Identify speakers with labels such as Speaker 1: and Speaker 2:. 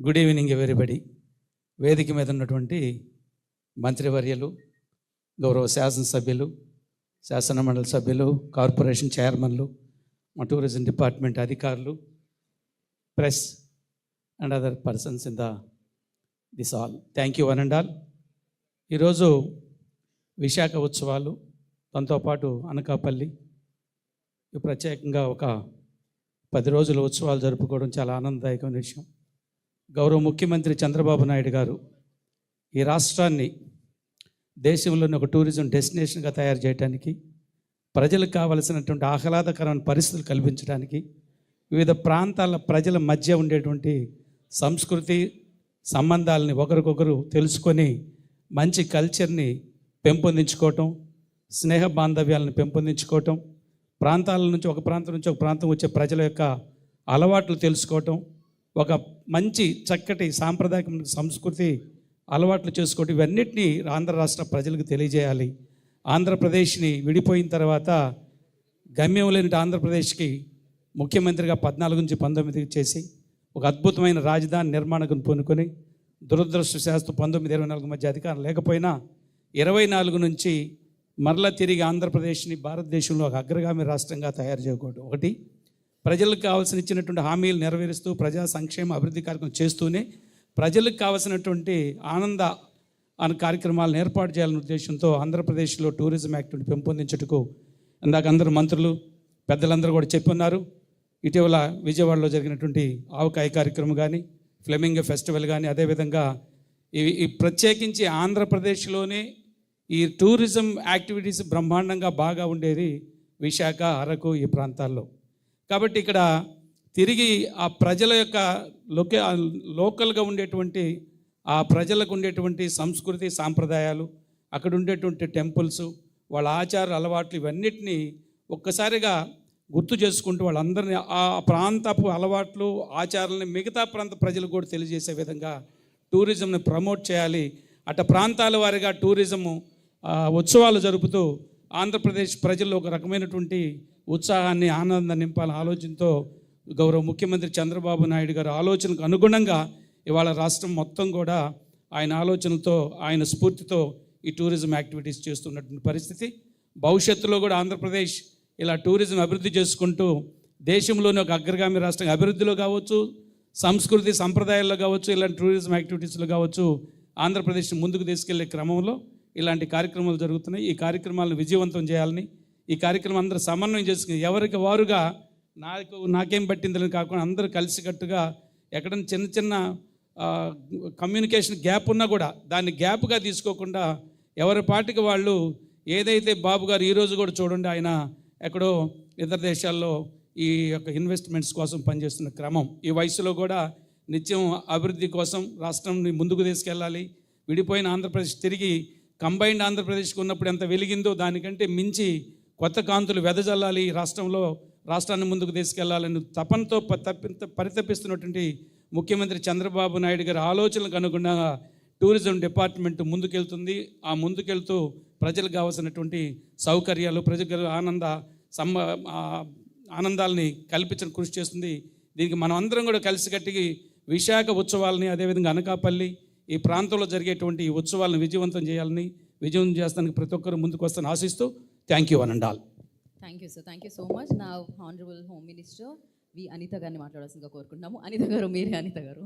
Speaker 1: Good evening everybody. వేదిక మీద ఉన్నటువంటి మంత్రివర్యులు, గౌరవ శాసనసభ్యులు, శాసన మండలి సభ్యులు, కార్పొరేషన్ చైర్మన్లు, మా టూరిజం డిపార్ట్మెంట్ అధికారులు, press and other persons in this all, thank you one and all. ఈరోజు విశాఖ ఉత్సవాలు, దాంతోపాటు అనకాపల్లి ప్రత్యేకంగా ఒక 10 రోజుల ఉత్సవాలు జరుపుకోవడం చాలా ఆనందదాయకమైన విషయం. గౌరవ ముఖ్యమంత్రి చంద్రబాబు నాయుడు గారు ఈ రాష్ట్రాన్ని దేశంలోని ఒక టూరిజం డెస్టినేషన్గా తయారు చేయడానికి, ప్రజలకు కావలసినటువంటి ఆహ్లాదకరమైన పరిస్థితులు కల్పించడానికి, వివిధ ప్రాంతాల ప్రజల మధ్య ఉండేటువంటి సంస్కృతి సంబంధాలని ఒకరికొకరు తెలుసుకొని మంచి కల్చర్ని పెంపొందించుకోవటం, స్నేహ బాంధవ్యాలను పెంపొందించుకోవటం, ప్రాంతాల నుంచి ఒక ప్రాంతం నుంచి ఒక ప్రాంతం వచ్చే ప్రజల యొక్క అలవాట్లు తెలుసుకోవటం, ఒక మంచి చక్కటి సాంప్రదాయక సంస్కృతి అలవాట్లు చేసుకోవటం, ఇవన్నిటినీ ఆంధ్ర రాష్ట్ర ప్రజలకు తెలియజేయాలి. ఆంధ్రప్రదేశ్ని విడిపోయిన తర్వాత గమ్యం లేని ఆంధ్రప్రదేశ్కి ముఖ్యమంత్రిగా 14 నుంచి 19 చేసి ఒక అద్భుతమైన రాజధాని నిర్మాణం పూనుకొని, దురదృష్టవశాత్తు 19-24 మధ్య అధికారం లేకపోయినా 24 నుంచి మరలా తిరిగి ఆంధ్రప్రదేశ్ని భారతదేశంలో ఒక అగ్రగామి రాష్ట్రంగా తయారు చేయకూడదు. ఒకటి, ప్రజలకు కావాల్సిన ఇచ్చినటువంటి హామీలు నెరవేరుస్తూ ప్రజా సంక్షేమ అభివృద్ధి కార్యక్రమం చేస్తూనే ప్రజలకు కావాల్సినటువంటి ఆనంద అనే కార్యక్రమాలను ఏర్పాటు చేయాలనే ఉద్దేశంతో ఆంధ్రప్రదేశ్లో టూరిజం యాక్టివిటీ పెంపొందించుటకు ఇందాక అందరూ మంత్రులు పెద్దలందరూ కూడా చెప్పున్నారు. ఇటీవల విజయవాడలో జరిగినటువంటి ఆవకాయ కార్యక్రమం కానీ, ఫ్లెమింగో ఫెస్టివల్ కానీ, అదేవిధంగా ఈ ప్రత్యేకించి ఆంధ్రప్రదేశ్లోనే ఈ టూరిజం యాక్టివిటీస్ బ్రహ్మాండంగా బాగా ఉండేది విశాఖ, అరకు ఈ ప్రాంతాల్లో. కాబట్టి ఇక్కడ తిరిగి ఆ ప్రజల యొక్క లోకల్గా ఉండేటువంటి ఆ ప్రజలకు ఉండేటువంటి సంస్కృతి సాంప్రదాయాలు, అక్కడ ఉండేటువంటి టెంపుల్స్, వాళ్ళ ఆచార అలవాట్లు, ఇవన్నిటినీ ఒక్కసారిగా గుర్తు చేసుకుంటూ వాళ్ళందరినీ ఆ ప్రాంతపు అలవాట్లు ఆచారాలని మిగతా ప్రాంత ప్రజలకు కూడా తెలియజేసే విధంగా టూరిజంని ప్రమోట్ చేయాలి. అటు ప్రాంతాల వారిగా టూరిజము ఉత్సవాలు జరుపుతూ ఆంధ్రప్రదేశ్ ప్రజల్లో ఒక రకమైనటువంటి ఉత్సాహాన్ని, ఆనందాన్ని నింపాలని ఆలోచనతో గౌరవ ముఖ్యమంత్రి చంద్రబాబు నాయుడు గారి ఆలోచనకు అనుగుణంగా ఇవాళ రాష్ట్రం మొత్తం కూడా ఆయన ఆలోచనలతో, ఆయన స్ఫూర్తితో ఈ టూరిజం యాక్టివిటీస్ చేస్తున్నటువంటి పరిస్థితి. భవిష్యత్తులో కూడా ఆంధ్రప్రదేశ్ ఇలా టూరిజం అభివృద్ధి చేసుకుంటూ దేశంలోని ఒక అగ్రగామి రాష్ట్రంగా అభివృద్ధిలో కావచ్చు, సంస్కృతి సంప్రదాయాల్లో కావచ్చు, ఇలాంటి టూరిజం యాక్టివిటీస్లో కావచ్చు, ఆంధ్రప్రదేశ్ని ముందుకు తీసుకెళ్లే క్రమంలో ఇలాంటి కార్యక్రమాలు జరుగుతున్నాయి. ఈ కార్యక్రమాలను విజయవంతం చేయాలని, ఈ కార్యక్రమం అందరూ సమన్వయం చేసుకుని ఎవరికి వారుగా నాకేం పట్టిందని కాకుండా అందరూ కలిసికట్టుగా ఎక్కడైనా చిన్న చిన్న కమ్యూనికేషన్ గ్యాప్ ఉన్నా కూడా దాన్ని గ్యాప్గా తీసుకోకుండా ఎవరి పాటికి వాళ్ళు, ఏదైతే బాబు గారు ఈరోజు కూడా చూడండి, ఆయన ఎక్కడో ఇతర దేశాల్లో ఈ యొక్క ఇన్వెస్ట్మెంట్స్ కోసం పనిచేస్తున్న క్రమం, ఈ వయసులో కూడా నిత్యం అభివృద్ధి కోసం రాష్ట్రాన్ని ముందుకు తీసుకెళ్ళాలి. విడిపోయిన ఆంధ్రప్రదేశ్ తిరిగి కంబైన్డ్ ఆంధ్రప్రదేశ్కి ఉన్నప్పుడు ఎంత వెలిగిందో దానికంటే మించి కొత్త కాంతులు వెదజల్లాలి, రాష్ట్రాన్ని ముందుకు తీసుకెళ్లాలని తపనతో పరితపిస్తున్నటువంటి ముఖ్యమంత్రి చంద్రబాబు నాయుడు గారి ఆలోచనలకు అనుగుణంగా టూరిజం డిపార్ట్మెంట్ ముందుకెళ్తుంది. ఆ ముందుకెళ్తూ ప్రజలకు కావాల్సినటువంటి సౌకర్యాలు, ప్రజలకు ఆనందాలని కల్పించడం కృషి చేస్తుంది. దీనికి మనం అందరం కూడా కలిసికట్టి విశాఖ ఉత్సవాలని, అదేవిధంగా అనకాపల్లి ఈ ప్రాంతంలో జరిగేటువంటి ఈ ఉత్సవాలను విజయవంతం చేయాలని, విజయవంతం చేస్తానికి ప్రతి ఒక్కరు ముందుకు వస్తాను ఆశిస్తూ thank you one and all.
Speaker 2: Thank you sir, thank you so much. నా హానరబుల్ హోమ్ మినిస్టర్ వి అనిత గారిని మాట్లాడాల్సిందిగా కోరుకుంటున్నాము. అనిత గారు, మీరే అనిత గారు.